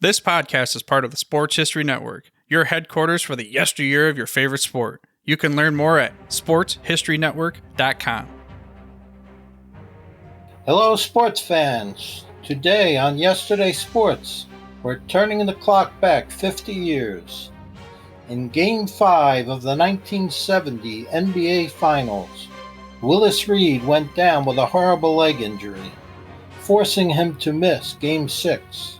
This podcast is part of the Sports History Network, your headquarters for the yesteryear of your favorite sport. You can learn more at sportshistorynetwork.com. Hello, sports fans. Today on Yesterday Sports, we're turning the clock back 50 years. In Game 5 of the 1970 NBA Finals, Willis Reed went down with a horrible leg injury, forcing him to miss Game 6.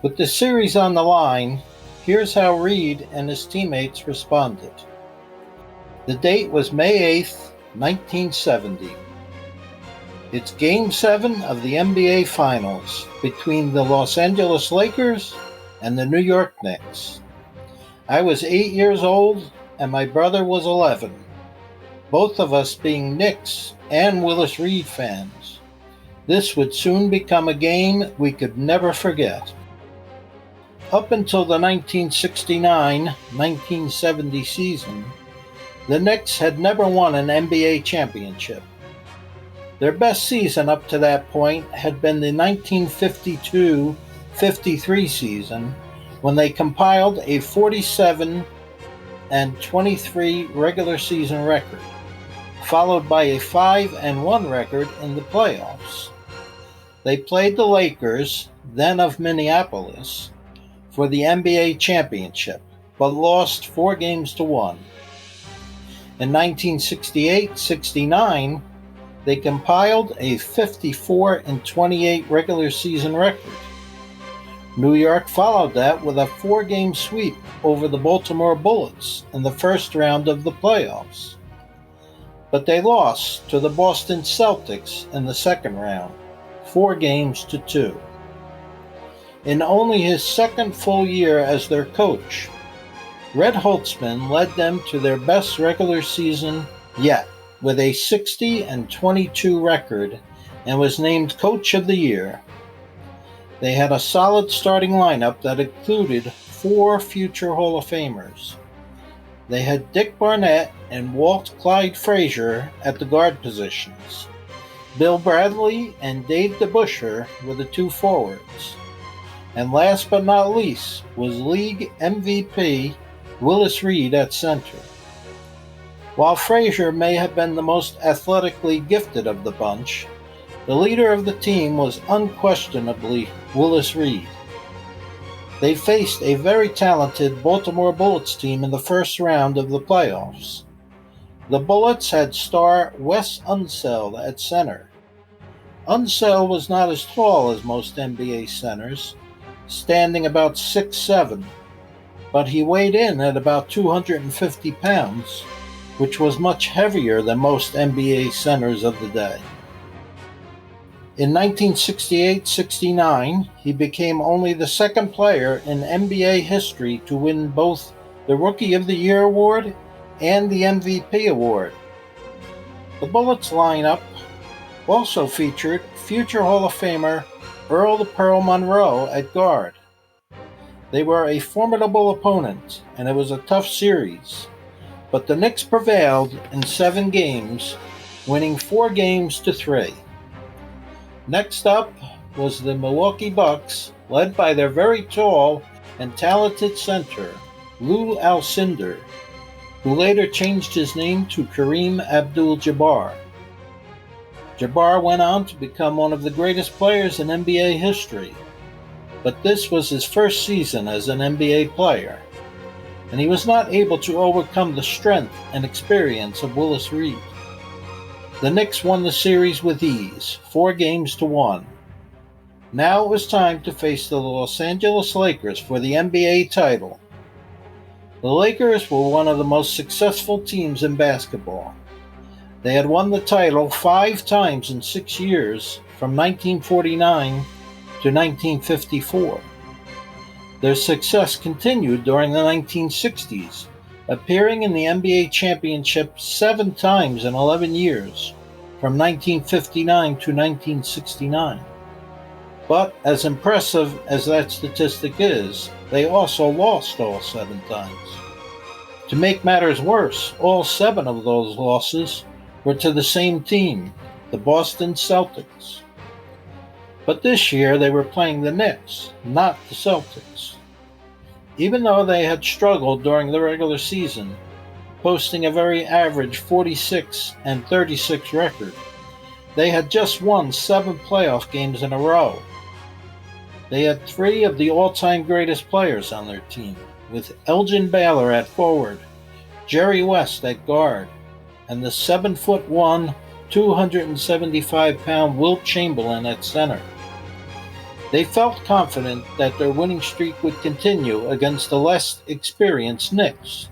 With the series on the line, here's how Reed and his teammates responded. The date was May 8th, 1970. It's Game 7 of the NBA Finals between the Los Angeles Lakers and the New York Knicks. I was 8 years old and my brother was 11, both of us being Knicks and Willis Reed fans. This would soon become a game we could never forget. Up until the 1969-1970 season, the Knicks had never won an NBA championship. Their best season up to that point had been the 1952-53 season, when they compiled a 47-23 regular season record, followed by a 5-1 record in the playoffs. They played the Lakers, then of Minneapolis, for the NBA championship, but lost 4-1. In 1968-69, they compiled a 54-28 regular season record. New York followed that with a 4-game sweep over the Baltimore Bullets in the first round of the playoffs. But they lost to the Boston Celtics in the second round, 4-2. In only his second full year as their coach, Red Holtzman led them to their best regular season yet, with a 60-22 record, and was named Coach of the Year. They had a solid starting lineup that included 4 future Hall of Famers. They had Dick Barnett and Walt Clyde Frazier at the guard positions. Bill Bradley and Dave DeBusschere were the 2 forwards. And last but not least was league MVP Willis Reed at center. While Frazier may have been the most athletically gifted of the bunch, the leader of the team was unquestionably Willis Reed. They faced a very talented Baltimore Bullets team in the first round of the playoffs. The Bullets had star Wes Unseld at center. Unseld was not as tall as most NBA centers, standing about 6'7", but he weighed in at about 250 pounds, which was much heavier than most NBA centers of the day. In 1968-69, he became only the second player in NBA history to win both the Rookie of the Year award and the MVP award. The Bullets lineup also featured future Hall of Famer Earl the Pearl Monroe at guard. They were a formidable opponent, and it was a tough series, but the Knicks prevailed in 7 games, winning 4-3. Next up was the Milwaukee Bucks, led by their very tall and talented center, Lou Alcindor, who later changed his name to Kareem Abdul-Jabbar. Jabbar went on to become one of the greatest players in NBA history, but this was his first season as an NBA player, and he was not able to overcome the strength and experience of Willis Reed. The Knicks won the series with ease, 4-1. Now it was time to face the Los Angeles Lakers for the NBA title. The Lakers were one of the most successful teams in basketball. They had won the title 5 times in 6 years, from 1949 to 1954. Their success continued during the 1960s, appearing in the NBA championship 7 times in 11 years, from 1959 to 1969. But as impressive as that statistic is, they also lost all 7 times. To make matters worse, all 7 of those losses were to the same team, the Boston Celtics. But this year they were playing the Knicks, not the Celtics. Even though they had struggled during the regular season, posting a very average 46-36 record, they had just won 7 playoff games in a row. They had 3 of the all-time greatest players on their team, with Elgin Baylor at forward, Jerry West at guard, and the 7'1", 275-pound Wilt Chamberlain at center. They felt confident that their winning streak would continue against the less experienced Knicks.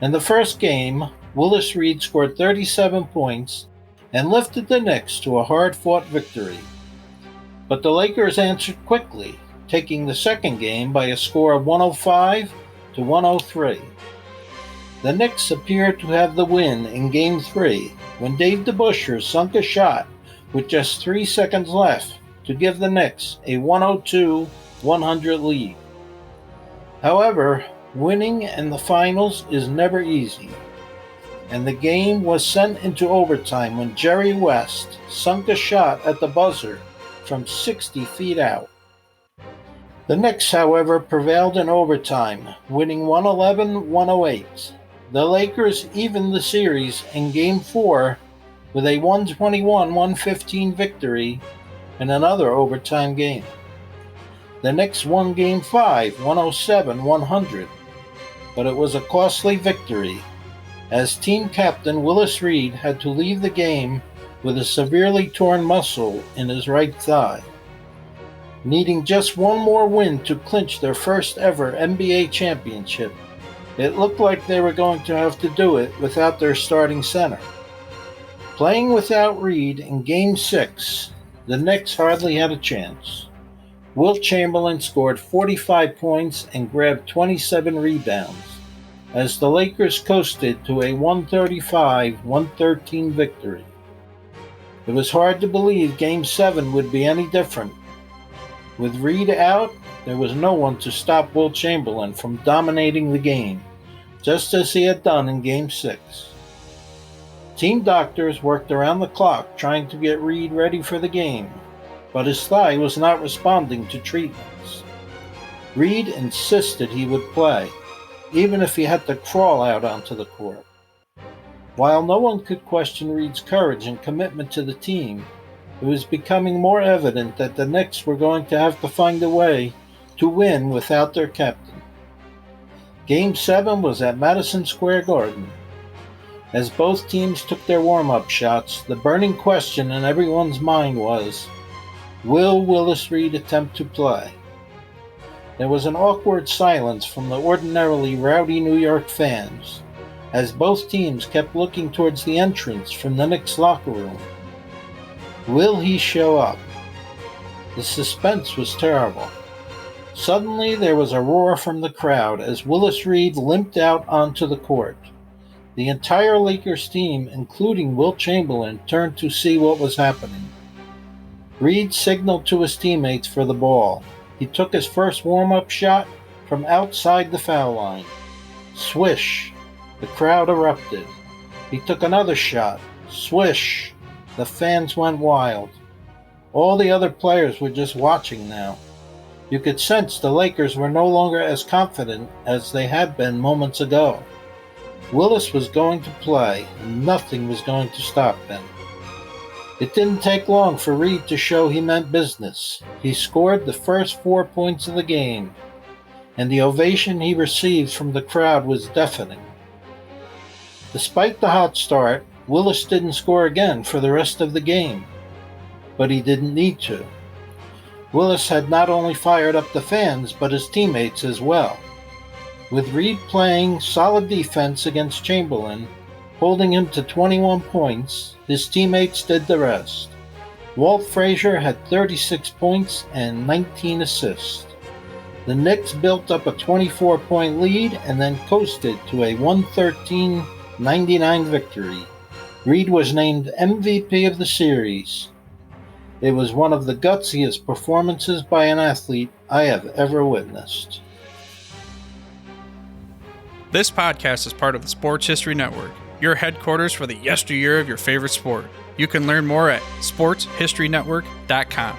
In the first game, Willis Reed scored 37 points and lifted the Knicks to a hard-fought victory. But the Lakers answered quickly, taking the second game by a score of 105-103. The Knicks appeared to have the win in Game 3 when Dave DeBusschere sunk a shot with just 3 seconds left to give the Knicks a 102-100 lead. However, winning in the finals is never easy, and the game was sent into overtime when Jerry West sunk a shot at the buzzer from 60 feet out. The Knicks, however, prevailed in overtime, winning 111-108. The Lakers evened the series in Game 4 with a 121-115 victory in another overtime game. The Knicks won Game 5, 107-100, but it was a costly victory, as team captain Willis Reed had to leave the game with a severely torn muscle in his right thigh. Needing just one more win to clinch their first ever NBA championship, it looked like they were going to have to do it without their starting center. Playing without Reed in Game 6, the Knicks hardly had a chance. Wilt Chamberlain scored 45 points and grabbed 27 rebounds, as the Lakers coasted to a 135-113 victory. It was hard to believe Game 7 would be any different. With Reed out, there was no one to stop Wilt Chamberlain from dominating the game, just as he had done in Game 6. Team doctors worked around the clock trying to get Reed ready for the game, but his thigh was not responding to treatments. Reed insisted he would play, even if he had to crawl out onto the court. While no one could question Reed's courage and commitment to the team, it was becoming more evident that the Knicks were going to have to find a way to win without their captain. Game 7 was at Madison Square Garden. As both teams took their warm-up shots, the burning question in everyone's mind was, will Willis Reed attempt to play? There was an awkward silence from the ordinarily rowdy New York fans, as both teams kept looking towards the entrance from the Knicks locker room. Will he show up? The suspense was terrible. Suddenly there was a roar from the crowd as Willis Reed limped out onto the court. The entire Lakers team, including Wilt Chamberlain, turned to see what was happening. Reed signaled to his teammates for the ball. He took his first warm-up shot from outside the foul line. Swish! The crowd erupted. He took another shot. Swish! The fans went wild. All the other players were just watching now. You could sense the Lakers were no longer as confident as they had been moments ago. Willis was going to play, and nothing was going to stop him. It didn't take long for Reed to show he meant business. He scored the first 4 points of the game, and the ovation he received from the crowd was deafening. Despite the hot start, Willis didn't score again for the rest of the game, but he didn't need to. Willis had not only fired up the fans, but his teammates as well. With Reed playing solid defense against Chamberlain, holding him to 21 points, his teammates did the rest. Walt Frazier had 36 points and 19 assists. The Knicks built up a 24-point lead and then coasted to a 113-99 victory. Reed was named MVP of the series. It was one of the gutsiest performances by an athlete I have ever witnessed. This podcast is part of the Sports History Network, your headquarters for the yesteryear of your favorite sport. You can learn more at sportshistorynetwork.com.